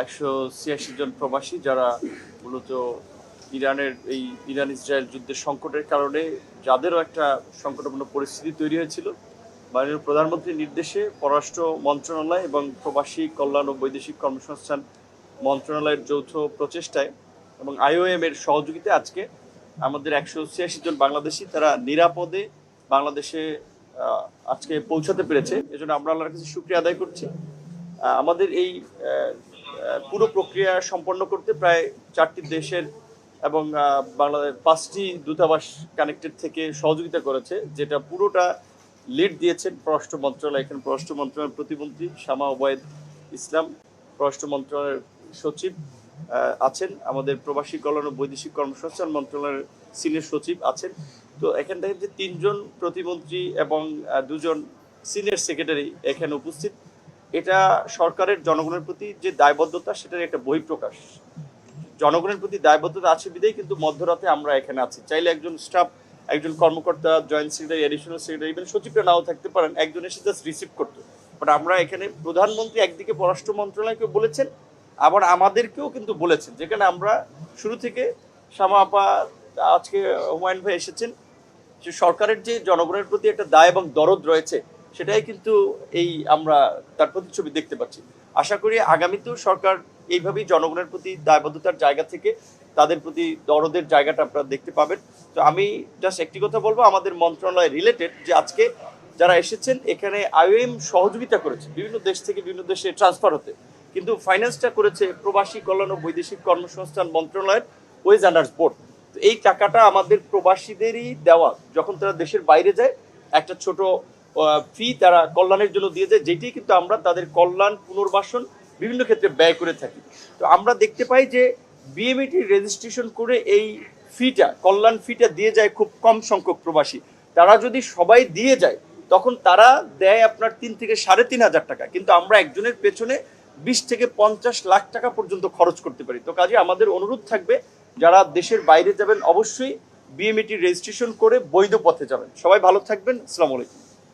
186 জন প্রবাসী যারা মূলত ইরান ইসরায়েল যুদ্ধের সংকটের কারণে যাদেরও একটা সংকটাপন্ন পরিস্থিতি তৈরি হয়েছিল, মাননীয় প্রধানমন্ত্রীর নির্দেশে পররাষ্ট্র মন্ত্রণালয় এবং প্রবাসী কল্যাণ ও বৈদেশিক কর্মসংস্থান মন্ত্রণালয়ের যৌথ প্রচেষ্টায় এবং IOM এর সহযোগিতায় আজকে আমাদের 186 জন বাংলাদেশি তারা নিরাপদে বাংলাদেশে আজকে পৌঁছাতে পেরেছে। এজন্য আমরা আল্লাহর কাছে শুকরিয়া আদায় করছি। আমাদের এই পুরো প্রক্রিয়া সম্পন্ন করতে প্রায় 4টি দেশের এবং বাংলাদেশ 5টি দূতাবাস কানেক্টেড থেকে সহযোগিতা করেছে, যেটা পুরোটা লিড দিয়েছেন পররাষ্ট্র মন্ত্রণালয়। এখানে পররাষ্ট্র মন্ত্রণালয়ের প্রতিমন্ত্রী শামা ওবায়দ ইসলাম, পররাষ্ট্র মন্ত্রণালয়ের সচিব আছেন, আমাদের প্রবাসী কল্যাণ ও বৈদেশিক কর্মসংস্থান মন্ত্রণালয়ের সিনিয়র সচিব আছেন। তো এখান থেকে যে 3 জন প্রতিমন্ত্রী এবং 2 জন সিনিয়র সেক্রেটারি এখানে উপস্থিত, এটা সরকারের জনগণের প্রতি যে দায়বদ্ধতা সেটার একটা বহিঃপ্রকাশ। জনগণের প্রতি দায়বদ্ধতা আছে বিধায় কিন্তু মধ্যরাতে আমরা এখানে আছি। চাইলে একজন স্টাফ, একজন কর্মকর্তা, joint secretary, additional secretary, even সচিবরা নাও থাকতে পারেন, একজন এসে জাস্ট রিসিভ করতো। বাট আমরা এখানে প্রধানমন্ত্রী একদিকে পররাষ্ট্র মন্ত্রণালয়কে বলেছেন, আবার আমাদেরকেও কিন্তু বলেছেন, যেখানে আমরা শুরু থেকে শামা আপা, আজকে হুমায়ুন ভাই এসেছেন, যে সরকারের যে জনগণের প্রতি একটা দায় এবং দরদ রয়েছে সেটাই কিন্তু আমরা তার প্রতিচ্ছবি দেখতে পাচ্ছি। আশা করি আগামীতেও সরকার এইভাবেই জনগণের প্রতি দায়বদ্ধতার জায়গা থেকে তাদের প্রতি দরদের জায়গাটা আপনারা দেখতে পাবেন। তো আমি জাস্ট একটি কথা বলবো, আমাদের মন্ত্রণালয় রিলেটেড যে আজকে যারা এসেছেন এখানে IOM সহযোগিতা করেছে বিভিন্ন দেশ থেকে বিভিন্ন দেশে ট্রান্সফার হতে, কিন্তু ফাইন্যান্সটা করেছে প্রবাসী কল্যাণ ও বৈদেশিক কর্মসংস্থান মন্ত্রণালয়ের ওয়েজ আন্ডার্স বোর্ড। তো এই টাকাটা আমাদের প্রবাসীদেরই দেওয়া, যখন তারা দেশের বাইরে যায় একটা ছোট ফি তারা কল্যাণের জন্য দিয়ে যায়, যেটি কিন্তু আমরা তাদের কল্যাণ পুনর্বাসন বিভিন্ন ক্ষেত্রে ব্যয় করে থাকি। তো আমরা দেখতে পাই যে BMET রেজিস্ট্রেশন করে এই ফিটা, কল্যাণ ফিটা দিয়ে যায় খুব কম সংখ্যক প্রবাসী। তারা যদি সবাই দিয়ে যায় তখন তারা দেয় আপনার 3 থেকে 3,500 টাকা, কিন্তু আমরা একজনের পেছনে 20 থেকে 50 লাখ টাকা পর্যন্ত খরচ করতে পারি। তো কাজে আমাদের অনুরোধ থাকবে, যারা দেশের বাইরে যাবেন অবশ্যই BMET রেজিস্ট্রেশন করে বৈধ পথে যাবেন। সবাই ভালো থাকবেন। আসসালামু আলাইকুম।